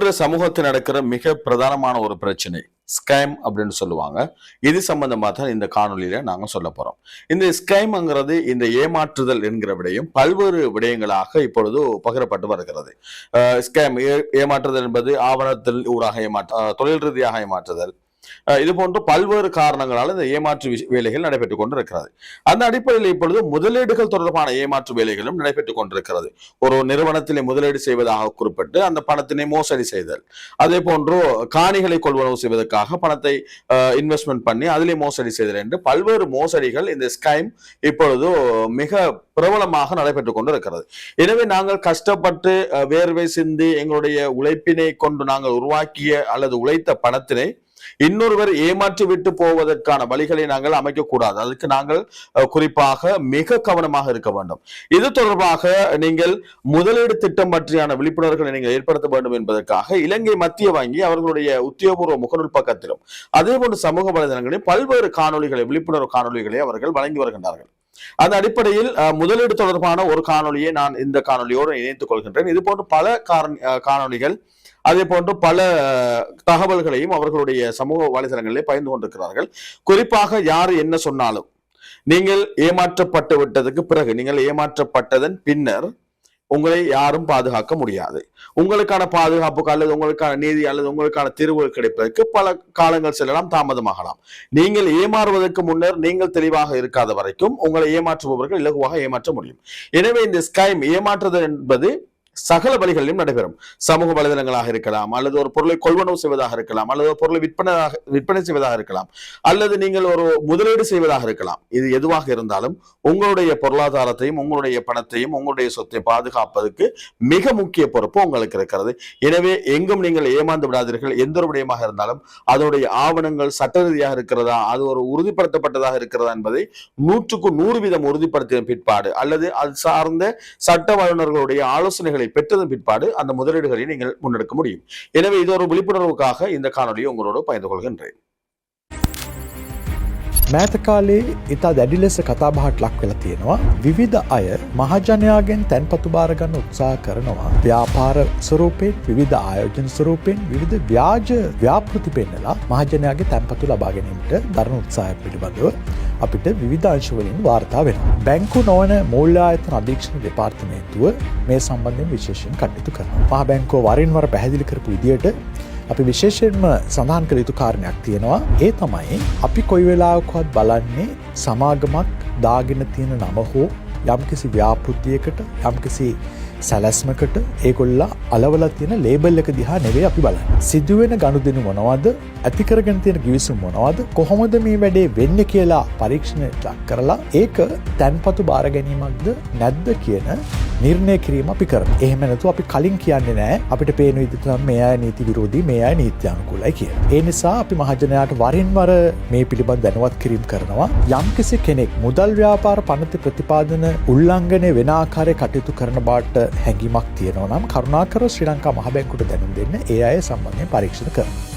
இன்று சமூகத்தில் நடக்கிற மிக பிரதானமான ஒரு பிரச்சனை ஸ்கேம் அப்படின்னு சொல்லுவாங்க. இது சம்பந்தமா தான் இந்த காணொலியில நாங்க சொல்ல போறோம். இந்த ஸ்கேம்ங்கிறது இந்த ஏமாற்றுதல் என்கிற விடயம் பல்வேறு விடயங்களாக இப்பொழுது பகிரப்பட்டு வருகிறது. ஸ்கேம் ஏமாற்றுதல் என்பது ஆவணத்தில் ஊடாக தொழில் ரீதியாக ஏமாற்றுதல், இது போன்ற பல்வேறு காரணங்களால் இந்த ஏமாற்று வேலைகள் நடைபெற்றுக் கொண்டிருக்கிறது. அந்த அடிப்படையில் இப்பொழுது முதலீடுகள் தொடர்பான ஏமாற்று வேலைகளும் நடைபெற்றுக் கொண்டிருக்கிறது. ஒரு நிறுவனத்திலே முதலீடு செய்வதாக குறிப்பிட்டு அந்த பணத்தினை மோசடி செய்தல், அதே போன்று காணிகளை கொள்வனவு செய்வதற்காக பணத்தை இன்வெஸ்ட்மெண்ட் பண்ணி அதிலே மோசடி செய்தல் என்று பல்வேறு மோசடிகள் இந்த ஸ்கீம் இப்பொழுது மிக பிரபலமாக நடைபெற்றுக் கொண்டிருக்கிறது. எனவே நாங்கள் கஷ்டப்பட்டு வேர்வை சிந்தி எங்களுடைய உழைப்பினை கொண்டு நாங்கள் உருவாக்கிய அல்லது உழைத்த பணத்தினை இன்னொருவர் ஏமாற்றி விட்டு போவதற்கான வழிகளை நாங்கள் அமைக்கக்கூடாது. அதுக்கு நாங்கள் குறிப்பாக மிக கவனமாக இருக்க வேண்டும். இது தொடர்பாக நீங்கள் முதலீடு திட்டம் பற்றியான விழிப்புணர்வுகளை நீங்கள் ஏற்படுத்த வேண்டும் என்பதற்காக இலங்கை மத்திய வங்கி அவர்களுடைய உத்தியோகபூர்வ முகநூல் பக்கத்திலும் அதே போன்று சமூக வலைதளங்களில் பல்வேறு காணொலிகளை, விழிப்புணர்வு காணொலிகளை அவர்கள் வழங்கி வருகின்றார்கள். அந்த அடிப்படையில் முதலீடு தொடர்பான ஒரு காணொலியை நான் இந்த காணொலியோடு இணைத்துக் கொள்கின்றேன். இது போன்று பல காணொலிகள், அதே போன்று பல தகவல்களையும் அவர்களுடைய சமூக வலைதளங்களிலே பகிர்ந்து கொண்டிருக்கிறார்கள். குறிப்பாக யார் என்ன சொன்னாலும் நீங்கள் ஏமாற்றப்பட்டு விட்டதுக்கு பிறகு, நீங்கள் ஏமாற்றப்பட்டதன் பின்னர் உங்களை யாரும் பாதுகாக்க முடியாது. உங்களுக்கான பாதுகாப்புக்கு அல்லது உங்களுக்கான நீதி அல்லது உங்களுக்கான தீர்வு கிடைப்பதற்கு பல காலங்கள் செல்லலாம், தாமதமாகலாம். நீங்கள் ஏமாறுவதற்கு முன்னர் நீங்கள் தெளிவாக இருக்காத வரைக்கும் உங்களை ஏமாற்றுபவர்கள் இலகுவாக ஏமாற்ற முடியும். எனவே இந்த ஸ்கீம் ஏமாற்றுதல் என்பது சகல வழிகளிலும் நடைபெறும். சமூக வலைதளங்களாக இருக்கலாம், அல்லது ஒரு பொருளை கொள்வனவு செய்வதாக இருக்கலாம், அல்லது ஒரு பொருளை விற்பனை செய்வதாக இருக்கலாம், அல்லது நீங்கள் ஒரு முதலீடு செய்வதாக இருக்கலாம். இது எதுவாக இருந்தாலும் உங்களுடைய பொருளாதாரத்தையும் உங்களுடைய பணத்தையும் உங்களுடைய சொத்தை பாதுகாப்பதற்கு மிக முக்கிய பொறுப்பு உங்களுக்கு இருக்கிறது. எனவே எங்கும் நீங்கள் ஏமாந்து விடாதீர்கள். எந்த ஒரு விடயமாக இருந்தாலும் அதனுடைய ஆவணங்கள் சட்ட ரீதியாக இருக்கிறதா, அது ஒரு உறுதிப்படுத்தப்பட்டதாக இருக்கிறதா என்பதை 100% உறுதிப்படுத்திய பிற்பாடு அல்லது அது சார்ந்த சட்ட வல்லுநர்களுடைய ஆலோசனைகளை பெற்றதன் பிற்பாடு அந்த முதலீடுகளை நீங்கள் முன்னெடுக்க முடியும். எனவே இது ஒரு விழிப்புணர்வுக்காக இந்த காணொலியை உங்களோடு பகிர்ந்து கொள்கின்றேன். මෑත කාලේ ඉතා දැඩි ලෙස කතාබහට ලක් වෙලා තියෙනවා. විවිධ අය මහජනයාගෙන් තැන්පතු බාර ගන්න උත්සාහ කරනවා. ව්‍යාපාර ස්වරූපයෙන්, විවිධ ආයෝජන ස්වරූපයෙන්, විවිධ ව්‍යාජ ව්‍යාපෘති පෙන්නලා මහජනයාගේ තැන්පතු ලබා ගැනීමට දරන උත්සාහය පිළිබඳව අපිට විවිධ අංශ වලින් වාර්තා වෙනවා. බැංකු නොවන මූල්‍ය ආයතන අධීක්ෂණ දෙපාර්තමේන්තුව මේ සම්බන්ධයෙන් විශේෂයෙන් කටයුතු කරනවා. මහ බැංකුව වරින් වර පැහැදිලි කරපු විදියට අපි විශේෂයෙන්ම සඳහන් කළ යුතු කාරණයක් තියෙනවා. ඒ තමයි අපි කොයි වෙලාවකවත් බලන්නේ සමාගමක් දාගෙන තියෙන නම හෝ යම්කිසි ව්‍යාපෘතියකට, යම්කිසි සැලැස්මකට ඒගොල්ලා අලවලා තියෙන ලේබල් එක දිහා නෙවෙයි අපි බලන්නේ. සිදුවෙන ගනුදෙනු මොනවද, ඇති කරගෙන තියෙන කිවිසුම් මොනවද, කොහොමද මේ වැඩේ වෙන්නේ කියලා පරීක්ෂණයට ලක් කරලා ඒක තැන්පතු බාර ගැනීමක්ද නැද්ද කියන නිර්ණය කිරීම අපි කරනවා. එහෙම නැතුව අපි කලින් කියන්නේ නැහැ අපිට පේන විදිහට මේ අය නීති විරෝධී, මේ අය නීත්‍යානුකූලයි කියලා. ඒ නිසා අපි මහජනයාට වරින් වර මේ පිළිබඳ දැනුවත් කිරීම කරනවා. යම්කිසි කෙනෙක් මුදල් ව්‍යාපාර පනත ප්‍රතිපාදන උල්ලංඝනය වෙන ආකාරයේ කටයුතු කරන බාට හැඟීමක් තියෙනවා නම් කරුණාකර ශ්‍රී ලංකා මහ බැංකුවට දැනුම් දෙන්න. ඒ අය සම්බන්ධයෙන් පරීක්ෂණ කරනවා.